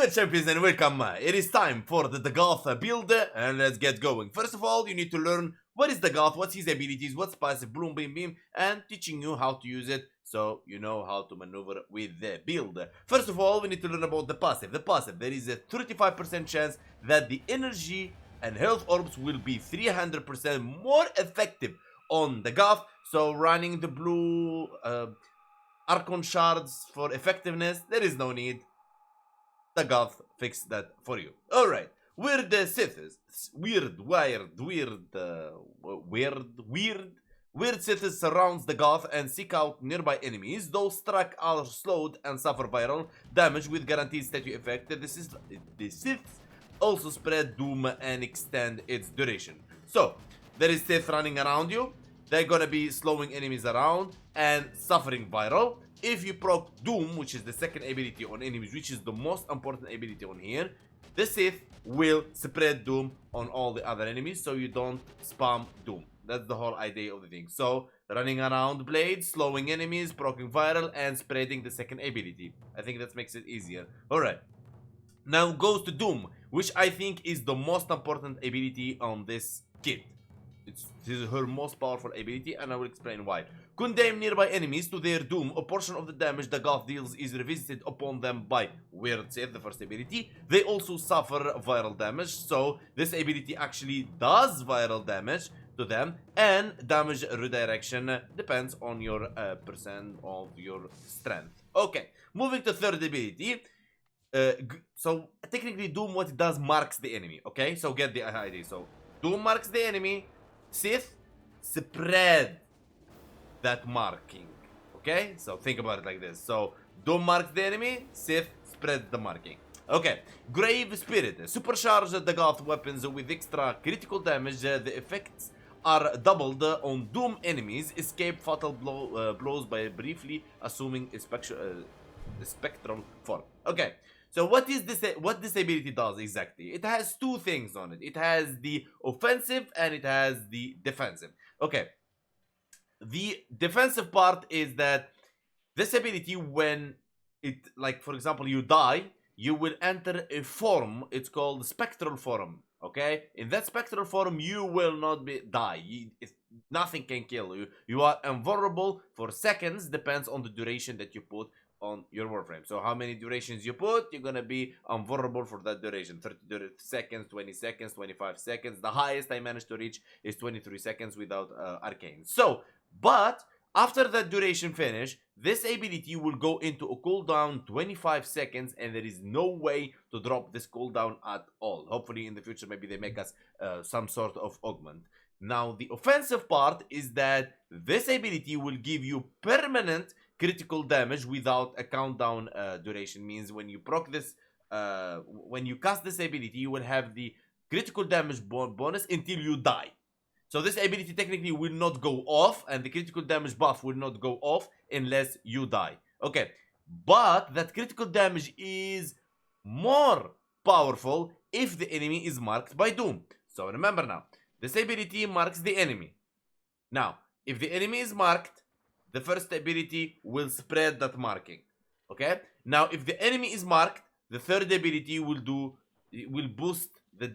Hello champions and welcome. It is time for the Dagath build and let's get going. First of all, you need to learn what is Dagath, what's his abilities, what's passive, bloom, beam, beam, and teaching you how to use it so you know how to maneuver with the build. First of all, we need to learn about the passive. The passive, there is a 35% chance that the energy and health orbs will be 300% more effective on Dagath. So running the blue Archon shards for effectiveness, there is no need. Dagath fixed that for you. Alright, weird Siths. Weird Siths surrounds Dagath and seek out nearby enemies. Those struck are slowed and suffer viral damage with guaranteed statue effect. The Siths also spread doom and extend its duration. So, there is Sith running around you. They're gonna be slowing enemies around and suffering viral. If you proc Doom, which is the second ability on enemies, which is the most important ability on here, the Sith will spread Doom on all the other enemies, so you don't spam Doom. That's the whole idea of the thing. So, running around blades, slowing enemies, proccing viral, and spreading the second ability. I think that makes it easier. Alright. Now goes to Doom, which I think is the most important ability on this kit. This is her most powerful ability, and I will explain why. Condemn nearby enemies to their doom. A portion of the damage Dagath deals is revisited upon them by Weird Sith, the first ability. They also suffer viral damage, so this ability actually does viral damage to them, and damage redirection depends on your percent of your strength. Okay, moving to third ability. So technically Doom, what it does, marks the enemy. Okay, so get the idea. So Doom marks the enemy. Sith spread that marking. Okay, so think about it like this. So Doom marks the enemy, Sith spread the marking. Okay, Grave Spirit. Supercharge Dagath weapons with extra critical damage. The effects are doubled on Doom enemies. Escape fatal blows by briefly assuming a spectral form. Okay, so what is this? What this ability does exactly? It has two things on it. It has the offensive and it has the defensive. Okay, the defensive part is that this ability, when it, like for example, you die, you will enter a form. It's called Spectral form. Okay, in that Spectral form, you will not die. Nothing can kill you. You are invulnerable for seconds. Depends on the duration that you put on your Warframe. So how many durations you put, you're gonna be invulnerable for that duration. 30 seconds, 20 seconds, 25 seconds. The highest I managed to reach is 23 seconds without arcane. So, but after that duration finish, this ability will go into a cooldown 25 seconds, and there is no way to drop this cooldown at all. Hopefully in the future maybe they make us some sort of augment. Now the offensive part is that this ability will give you permanent critical damage without a countdown duration. Means when you proc this, when you cast this ability, you will have the critical damage bonus until you die. So this ability technically will not go off, and the critical damage buff will not go off unless you die. Okay, but that critical damage is more powerful if the enemy is marked by Doom. So remember now, this ability marks the enemy. Now, if the enemy is marked, the first ability will spread that marking. Okay? Now, if the enemy is marked, the third ability will boost the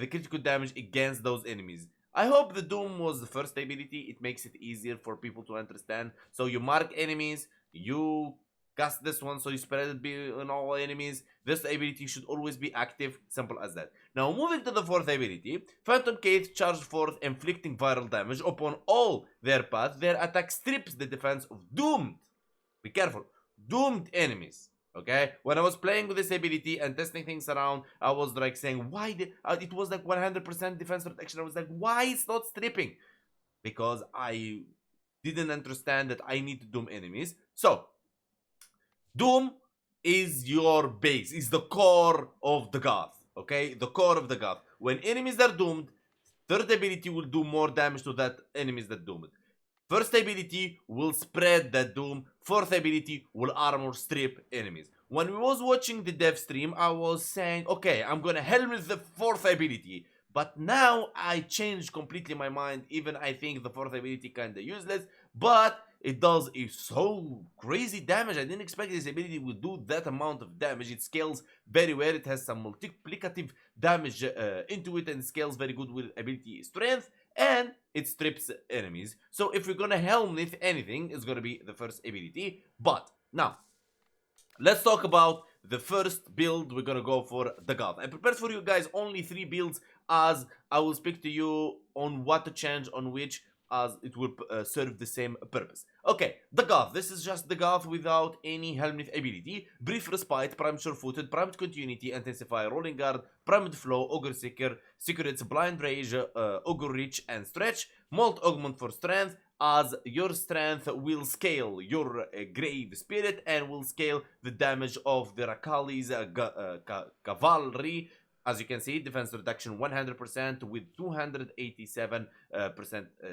critical damage against those enemies. I hope the Doom was the first ability. It makes it easier for people to understand. So you mark enemies, you cast this one, so you spread it on all enemies. This ability should always be active. Simple as that. Now moving to the fourth ability, Phantom Cage charge forth, inflicting viral damage upon all their path. Their attack strips the defense of doomed, be careful, doomed enemies. Okay, when I was playing with this ability and testing things around, I was like saying, why did it was like 100% defense protection. I was like, why it's not stripping? Because I didn't understand that I need to doom enemies. So Doom is your base, is the core of Dagath. Okay, the core of Dagath. When enemies are doomed, third ability will do more damage to that enemies that doomed. First ability will spread that doom. Fourth ability will armor strip enemies. When we was watching the dev stream, I was saying, okay, I'm gonna helmet the fourth ability. But now I changed completely my mind. Even I think the fourth ability kinda useless. But it does is so crazy damage. I didn't expect this ability would do that amount of damage. It scales very well. It has some multiplicative damage into it and scales very good with ability strength, and it strips enemies. So if we're gonna helmet anything, it's gonna be the first ability. But now, let's talk about the first build we're gonna go for, Dagath. I prepared for you guys only 3 builds, as I will speak to you on what to change on which, as it will serve the same purpose. Okay, Dagath. This is just Dagath without any helmet ability. Brief Respite, Primed Sure-Footed, Primed Continuity, Intensify, Rolling Guard, Primed Flow, Ogre Seeker, Secrets, Blind Rage, Ogre Reach, and Stretch. Molt Augment for Strength, as your strength will scale your Grave Spirit and will scale the damage of the Rakali's Cavalry. As you can see, defense reduction 100% with 287%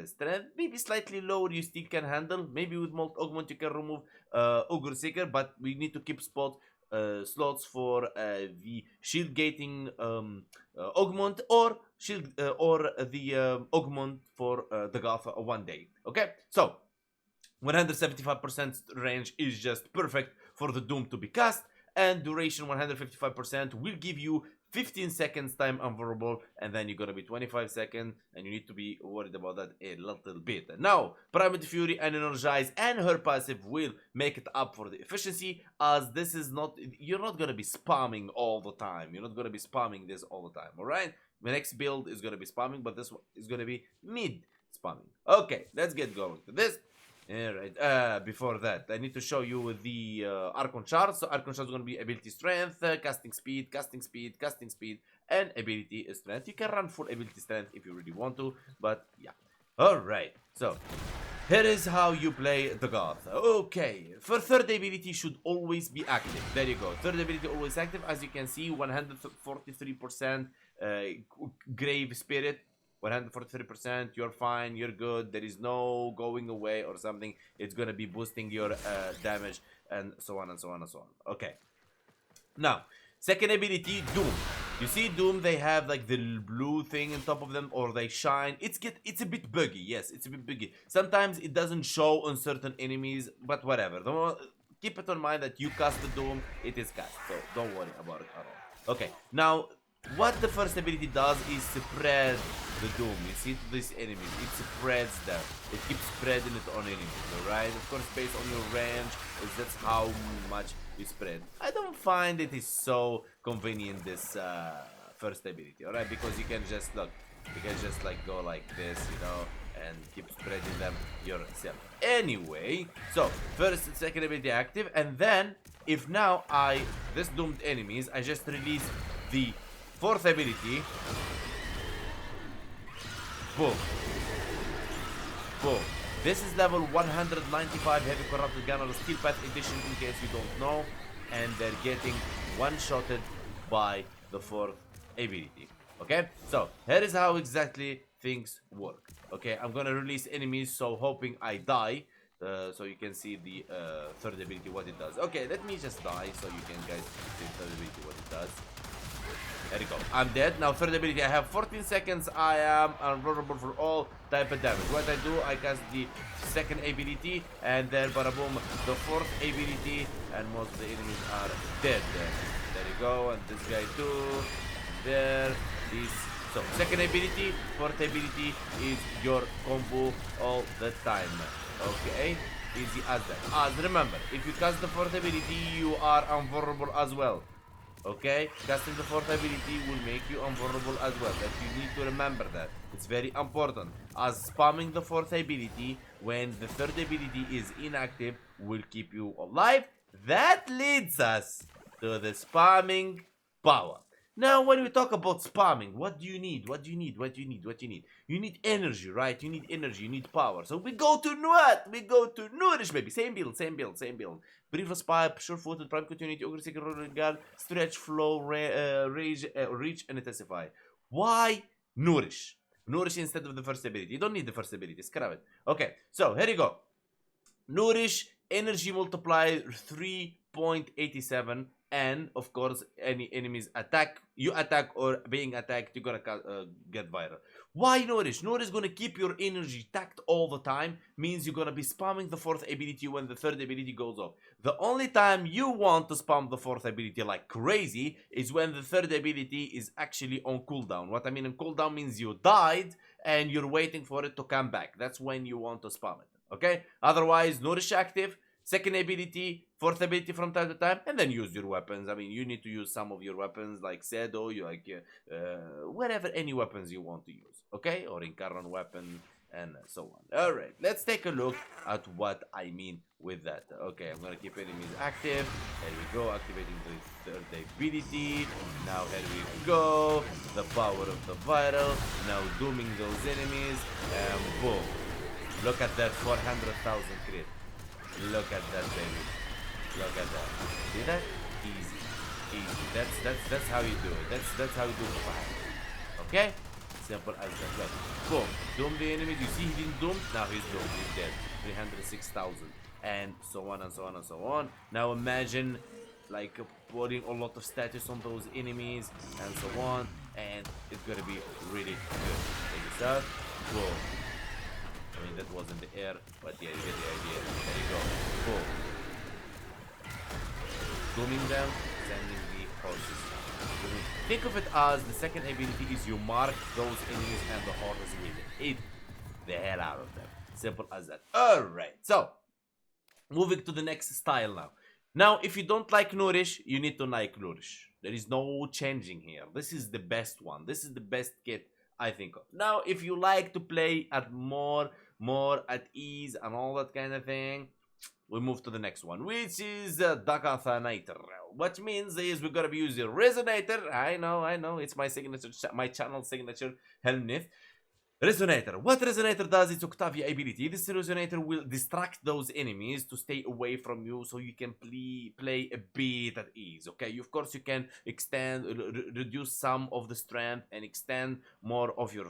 strength. Maybe slightly lower, you still can handle. Maybe with Molt Augment you can remove Ogre Seeker, but we need to keep slots for the shield gating augment or shield or the augment for Dagath one day. Okay, so 175% range is just perfect for the Doom to be cast, and duration 155% will give you 15 seconds time unvulnerable, and then you're gonna be 25 seconds, and you need to be worried about that a little bit. Now, Primed Fury and Energize and her passive will make it up for the efficiency, as this is not, you're not gonna be spamming all the time. You're not gonna be spamming this all the time, alright? The next build is gonna be spamming, but this one is gonna be mid spamming. Okay, let's get going to this. Alright, before that, I need to show you the Archon chart. So Archon chart is going to be ability strength, casting speed, and ability strength. You can run full ability strength if you really want to, but yeah. Alright, so here is how you play Dagath. Okay, for third ability should always be active. There you go. Third ability always active. As you can see, 143% Grave Spirit. 143%, you're fine, you're good, there is no going away or something. It's gonna be boosting your damage, and so on and so on and so on. Okay, now second ability, Doom. You see Doom, they have like the blue thing on top of them, or they shine. It's a bit buggy. Yes, it's a bit buggy. Sometimes it doesn't show on certain enemies, but whatever. Keep it in mind that you cast the Doom, it is cast, so don't worry about it at all. Okay, now what the first ability does is spread the Doom. You see these enemies, it spreads them. It keeps spreading it on enemies, alright? Of course, based on your range, that's how much you spread. I don't find it is so convenient, this first ability, alright? Because you can just, look, you can just like go like this, you know, and keep spreading them yourself. Anyway, so first and second ability active, and then if now this doomed enemies, I just release the fourth ability. Boom. Boom. This is level 195 Heavy Corrupted Gunner Steel Path Edition, in case you don't know. And they're getting one-shotted by the fourth ability. Okay? So, here is how exactly things work. Okay? I'm gonna release enemies, so hoping I die. So you can see the third ability, what it does. Okay, let me just die, so you can guys see the third ability, what it does. There you go. I'm dead. Now third ability, I have 14 seconds. I am invulnerable for all type of damage. What I do, I cast the second ability, and then bada boom, the fourth ability, and most of the enemies are dead. There you go, and this guy too. There. This. So second ability, fourth ability is your combo all the time. Okay? Easy as that. As remember, if you cast the fourth ability, you are invulnerable as well. Okay, casting the fourth ability will make you invulnerable as well. That you need to remember that. It's very important. As spamming the fourth ability when the third ability is inactive will keep you alive. That leads us to the spamming power. Now, when we talk about spamming, what do you need? What do you need? What do you need? What do you need? You need energy, right? You need energy, you need power. So we go to what? We go to Nourish, baby. Same build, same build, same build. Brief Respite, Sure-Footed, Prime Continuity, Ogre Seeker, Rolling Guard, Stretch, Flow, Rage, Reach, and Intensify. Why Nourish? Nourish instead of the first ability. You don't need the first ability, scrap it. Okay, so here you go. Nourish, energy multiplier 3.87. and of course any enemies you attack or being attacked, you're gonna get viral. Why Nourish? Nourish is gonna keep your energy tacked all the time, means you're gonna be spamming the fourth ability when the third ability goes off. The only time you want to spam the fourth ability like crazy is when the third ability is actually on cooldown. What I mean on cooldown means you died and you're waiting for it to come back. That's when you want to spam it, okay? Otherwise, Nourish active, second ability, fourth ability from time to time, and then use your weapons. I mean, you need to use some of your weapons like Sedo, you like whatever, any weapons you want to use, okay? Or Incarnon weapon and so on. All right, let's take a look at what I mean with that. Okay, I'm gonna keep enemies active. There we go, activating the third ability. Now here we go, the power of the viral. Now dooming those enemies, and boom! Look at that 400,000 crit. Look at that, baby. Look at that. See that? Easy, easy. That's how you do it. That's how you do it. Okay? Simple as that. Look. Boom. Doom the enemies. You see he didn't doom? Now he's doomed. He's dead. 306,000. And so on and so on and so on. Now imagine like putting a lot of status on those enemies and so on. And it's gonna be really good. Take this out. Boom. I mean, that was in the air, but yeah, you get the idea. There you go. Boom. Dooming them, sending the horses. Think of it as the second ability is you mark those enemies and the horses will eat the hell out of them. Simple as that. Alright, so moving to the next style now. Now, if you don't like Nourish, you need to like Nourish. There is no changing here. This is the best one. This is the best kit I think of. Now, if you like to play at more at ease and all that kind of thing, we move to the next one, which is Dagath. What means is we're gonna be using Resonator. I know, it's my signature, my channel signature, Headless. Resonator. What Resonator does is Octavia ability. This Resonator will distract those enemies to stay away from you so you can play a bit at ease, okay? Of course, you can extend, reduce some of the strength and extend more of your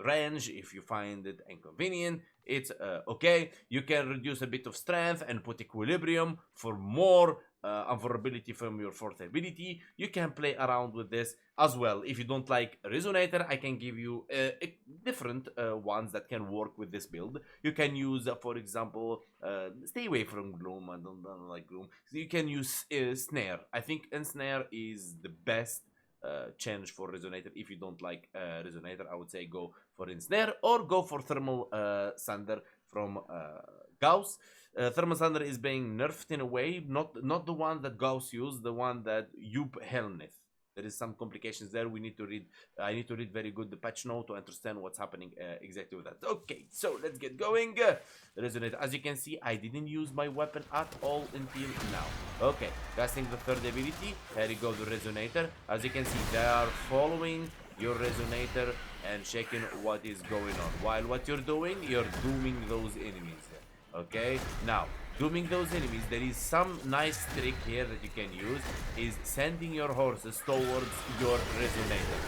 range if you find it inconvenient. It's okay. You can reduce a bit of strength and put equilibrium for more vulnerability from your fourth ability. You can play around with this as well. If you don't like Resonator, I can give you different ones that can work with this build. You can use, for example, stay away from Gloom. I don't like Gloom. So you can use Snare. I think Ensnare is the best change for Resonator. If you don't like Resonator, I would say go for Ensnare or go for Thermal Sander from Gauss. Thermal Sander is being nerfed in a way, not the one that Gauss used, the one that Yub Helneth. There is some complications there. We need to read. I need to read very good the patch note to understand what's happening exactly with that. Okay, so let's get going. Resonator. As you can see, I didn't use my weapon at all until now. Okay, casting the third ability. Here you go, the Resonator. As you can see, they are following your Resonator and checking what is going on. While what you're doing, you're dooming those enemies. Okay, now dooming those enemies, there is some nice trick here that you can use, is sending your horses towards your Resonator.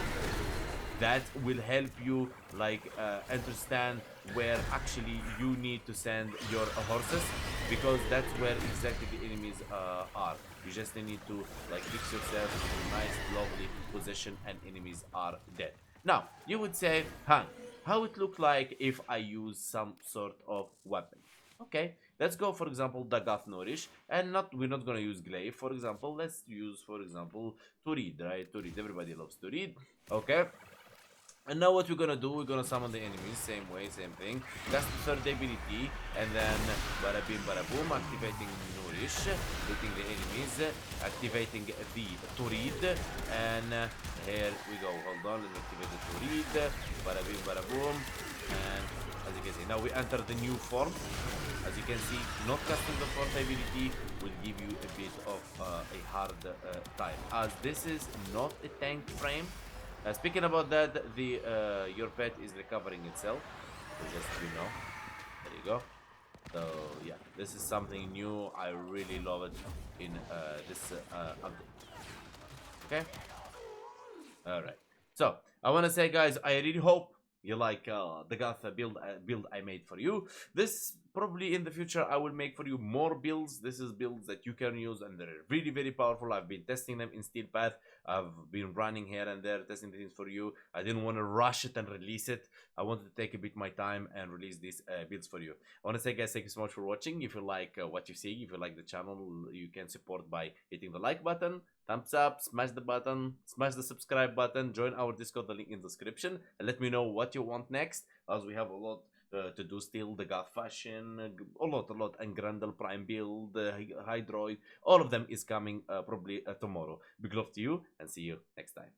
That will help you like understand where actually you need to send your horses, because that's where exactly the enemies are. You just need to like fix yourself in a nice lovely position and enemies are dead. Now you would say, huh, how it look like if I use some sort of weapon? Okay, let's go for example Dagath Nourish, and we're not gonna use Glaive. For example, let's use for example Turid, right? Turid, everybody loves Turid. Okay, and now what we're gonna do, we're gonna summon the enemies, same way, same thing. That's the third ability, and then bada bim bada boom, activating Nourish, hitting the enemies, activating the Turid, and here we go. Hold on, let's activate the Turid, bada bim bada boom, and as you can see, now we enter the new form. As you can see, not casting the fourth ability will give you a bit of a hard time, as this is not a tank frame. Speaking about that, the your pet is recovering itself, so just so you know. There you go. So yeah, this is something new. I really love it in this update. Okay. All right. So I want to say, guys, I really hope you like the Dagath build I made for you. This probably in the future I will make for you more builds. This is builds that you can use and they're really very powerful. I've been testing them in Steel Path. I've been running here and there testing the things for you. I didn't want to rush it and release it. I wanted to take a bit my time and release these builds for you. I want to say, guys, thank you so much for watching. If you like what you see, if you like the channel, you can support by hitting the like button, thumbs up, smash the button, smash the subscribe button, join our Discord, the link in the description, and let me know what you want next, as we have a lot to do still. Dagath fashion, a lot, and Grendel Prime build, Hydroid, all of them is coming probably tomorrow. Big love to you, and see you next time.